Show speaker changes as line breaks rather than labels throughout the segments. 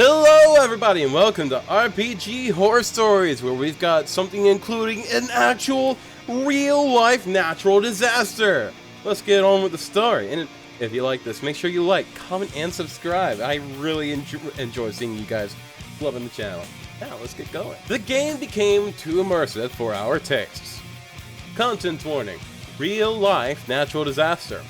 Hello everybody and welcome to RPG Horror Stories, where we've got something including an actual real-life natural disaster. Let's get on with the story, and if you like this, make sure you like, comment, and subscribe. I really enjoy seeing you guys loving the channel. Now let's get going. The game became too immersive for our tastes. Content warning: real-life natural disaster.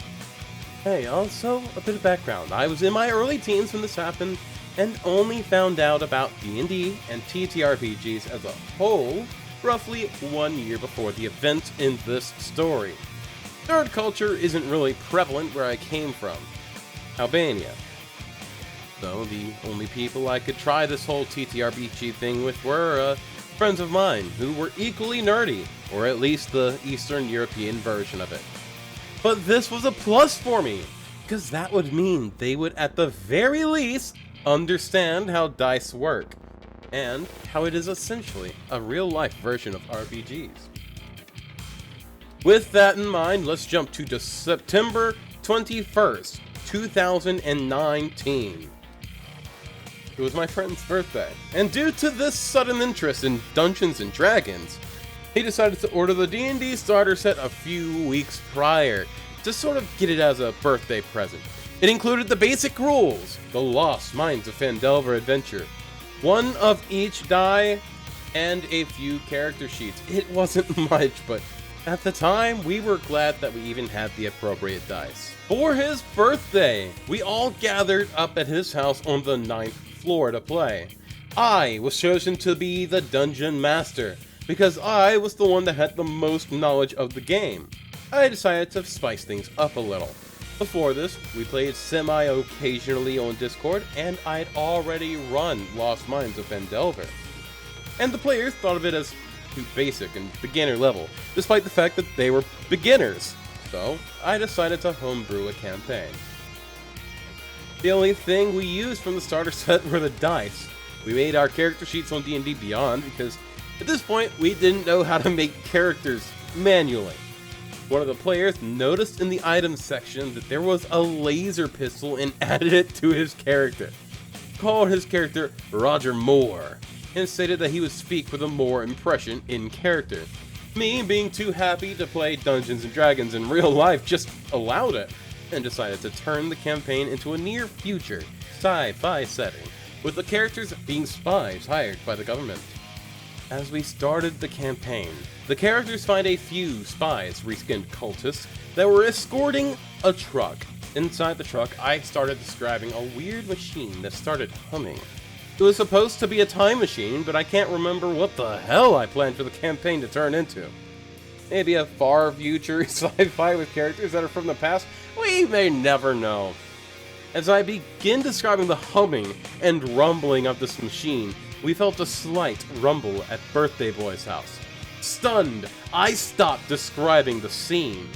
Hey, also a bit of background. I was in my early teens when this happened, and only found out about D&D and TTRPGs as a whole roughly 1 year before the events in this story. Nerd culture isn't really prevalent where I came from, Albania. So the only people I could try this whole TTRPG thing with were friends of mine who were equally nerdy, or at least the Eastern European version of it. But this was a plus for me, because that would mean they would at the very least understand how dice work, and how it is essentially a real-life version of RPGs. With that in mind, let's jump to September 21st, 2019. It was my friend's birthday, and due to this sudden interest in Dungeons & Dragons, he decided to order the D&D starter set a few weeks prior, to sort of get it as a birthday present. It included the basic rules, the Lost Mines of Phandelver adventure, one of each die, and a few character sheets. It wasn't much, but at the time, we were glad that we even had the appropriate dice. For his birthday, we all gathered up at his house on the 9th floor to play. I was chosen to be the Dungeon Master, because I was the one that had the most knowledge of the game. I decided to spice things up a little. Before this, we played semi-occasionally on Discord, and I'd already run Lost Mines of Phandelver. And the players thought of it as too basic and beginner level, despite the fact that they were beginners. So, I decided to homebrew a campaign. The only thing we used from the starter set were the dice. We made our character sheets on D&D Beyond because, at this point, we didn't know how to make characters manually. One of the players noticed in the items section that there was a laser pistol and added it to his character. Called his character Roger Moore, and stated that he would speak with a Moore impression in character. Me, being too happy to play Dungeons & Dragons in real life, just allowed it, and decided to turn the campaign into a near future sci-fi setting, with the characters being spies hired by the government. As we started the campaign, the characters find a few spies, reskinned cultists, that were escorting a truck. Inside the truck, I started describing a weird machine that started humming. It was supposed to be a time machine, but I can't remember what the hell I planned for the campaign to turn into. Maybe a far future sci-fi with characters that are from the past? We may never know. As I begin describing the humming and rumbling of this machine, we felt a slight rumble at Birthday Boy's house. Stunned, I stopped describing the scene.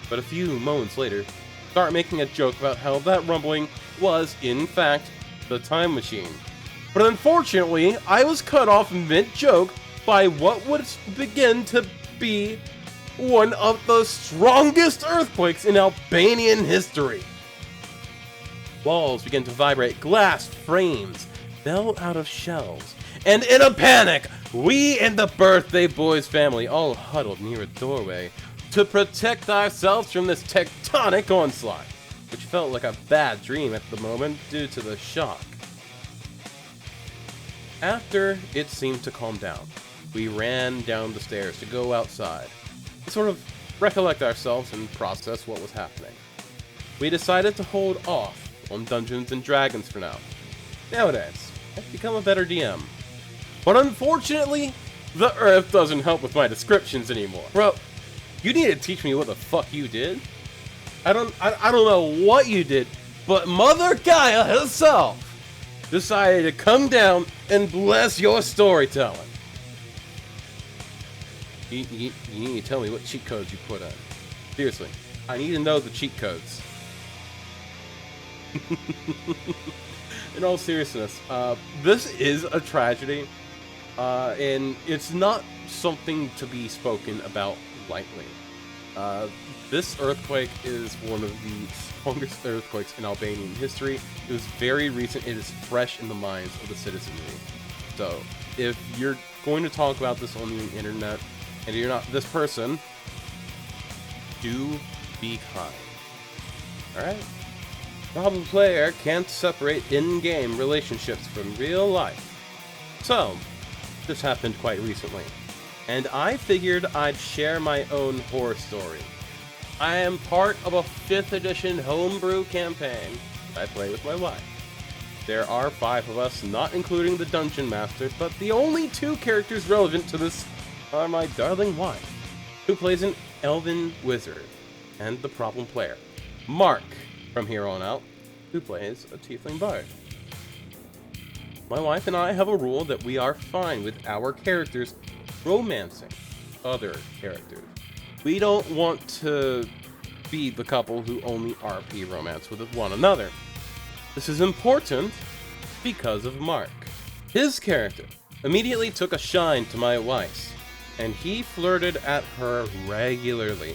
But a few moments later, start making a joke about how that rumbling was, in fact, the time machine. But unfortunately, I was cut off mid-joke by what would begin to be one of the strongest earthquakes in Albanian history. Walls began to vibrate, glass frames fell out of shelves, and in a panic, we and the Birthday Boys family all huddled near a doorway to protect ourselves from this tectonic onslaught, which felt like a bad dream at the moment due to the shock. After it seemed to calm down, we ran down the stairs to go outside, to sort of recollect ourselves and process what was happening. We decided to hold off on Dungeons & Dragons for now. Nowadays, I've become a better DM. But unfortunately, the Earth doesn't help with my descriptions anymore. Bro, you need to teach me what the fuck you did. I don't know what you did, but Mother Gaia herself decided to come down and bless your storytelling. You need to tell me what cheat codes you put in. Seriously, I need to know the cheat codes. In all seriousness, this is a tragedy, and it's not something to be spoken about lightly. Uh, this earthquake is one of the strongest earthquakes in Albanian history. It was very recent. It is fresh in the minds of the citizenry. So, if you're going to talk about this on the internet, and you're not this person, do be kind. Alright? Problem player can't separate in-game relationships from real life. So, this happened quite recently, and I figured I'd share my own horror story. I am part of a 5th edition homebrew campaign I play with my wife. There are 5 of us, not including the Dungeon Master, but the only 2 characters relevant to this are my darling wife, who plays an elven wizard, and the problem player, Mark, from here on out, who plays a tiefling bard. My wife and I have a rule that we are fine with our characters romancing other characters. We don't want to be the couple who only RP romance with one another. This is important because of Mark. His character immediately took a shine to my wife's, and he flirted at her regularly.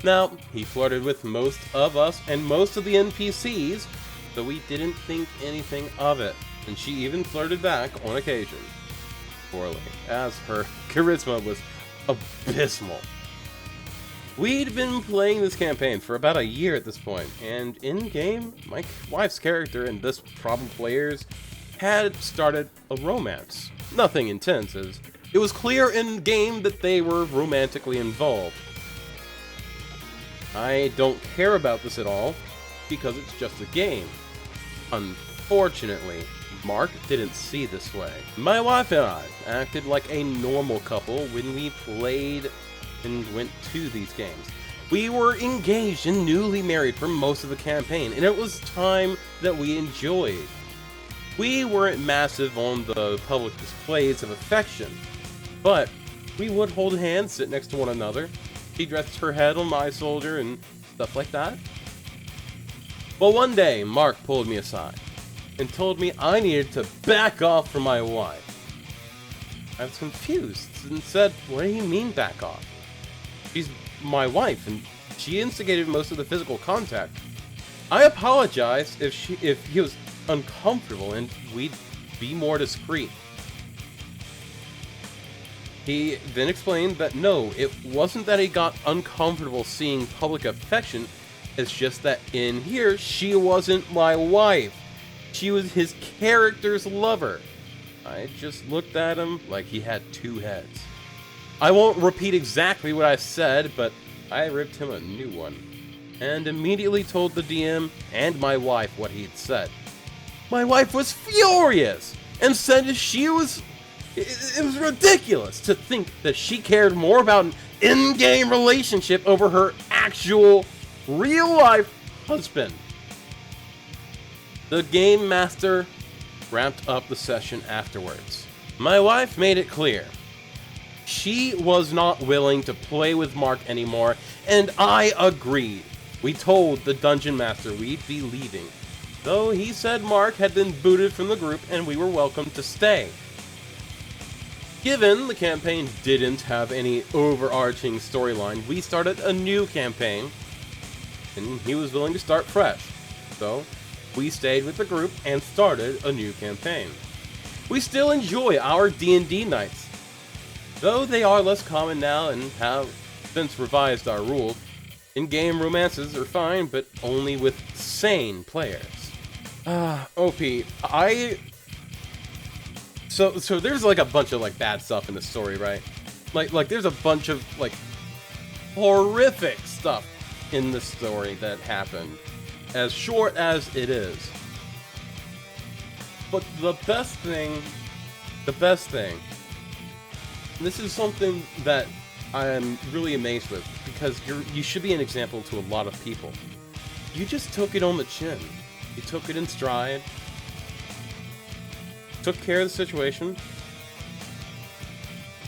Now, he flirted with most of us and most of the NPCs, so we didn't think anything of it, and she even flirted back on occasion. Poorly, as her charisma was abysmal. We'd been playing this campaign for about a year at this point, and in-game, my wife's character and this problem player's had started a romance. Nothing intense, as it was clear in-game that they were romantically involved. I don't care about this at all, because it's just a game. Unfortunately, Mark didn't see this way. My wife and I acted like a normal couple when we played and went to these games. We were engaged and newly married for most of the campaign, and it was time that we enjoyed. We weren't massive on the public displays of affection, but we would hold hands, sit next to one another. She rested her head on my shoulder and stuff like that. Well, one day, Mark pulled me aside and told me I needed to back off from my wife. I was confused and said, "What do you mean back off? She's my wife, and she instigated most of the physical contact." I apologized if he was uncomfortable, and we'd be more discreet. He then explained that no, it wasn't that he got uncomfortable seeing public affection, it's just that in here, she wasn't my wife. She was his character's lover. I just looked at him like he had 2 heads. I won't repeat exactly what I said, but I ripped him a new one, and immediately told the DM and my wife what he'd said. My wife was furious, and said it was ridiculous to think that she cared more about an in-game relationship over her actual, real-life husband. The Game Master wrapped up the session afterwards. My wife made it clear she was not willing to play with Mark anymore, and I agreed. We told the Dungeon Master we'd be leaving, though he said Mark had been booted from the group and we were welcome to stay. Given the campaign didn't have any overarching storyline, we started a new campaign, and he was willing to start fresh. So, we stayed with the group and started a new campaign. We still enjoy our D&D nights, though they are less common now and have since revised our rules. In-game romances are fine, but only with sane players. OP, So there's like a bunch of like bad stuff in the story, right? Like there's a bunch of like horrific stuff in the story that happened, as short as it is. But the best thing, this is something that I am really amazed with, because you should be an example to a lot of people. You just took it on the chin. You took it in stride. Took care of the situation,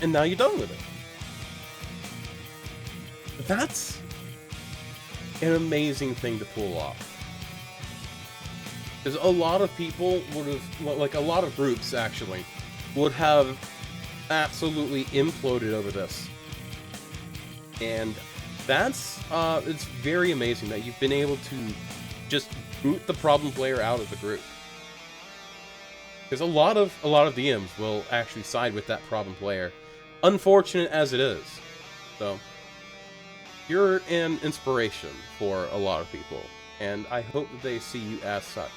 and now you're done with it. That's an amazing thing to pull off. Because a lot of people would have, like a lot of groups actually, would have absolutely imploded over this. And That's it's very amazing that you've been able to just boot the problem player out of the group. Because a lot of DMs will actually side with that problem player, unfortunate as it is. So you're an inspiration for a lot of people, and I hope that they see you as such.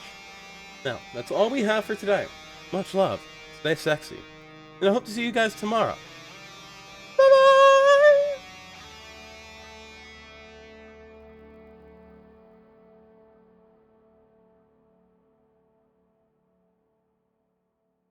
Now, that's all we have for today. Much love, stay sexy, and I hope to see you guys tomorrow.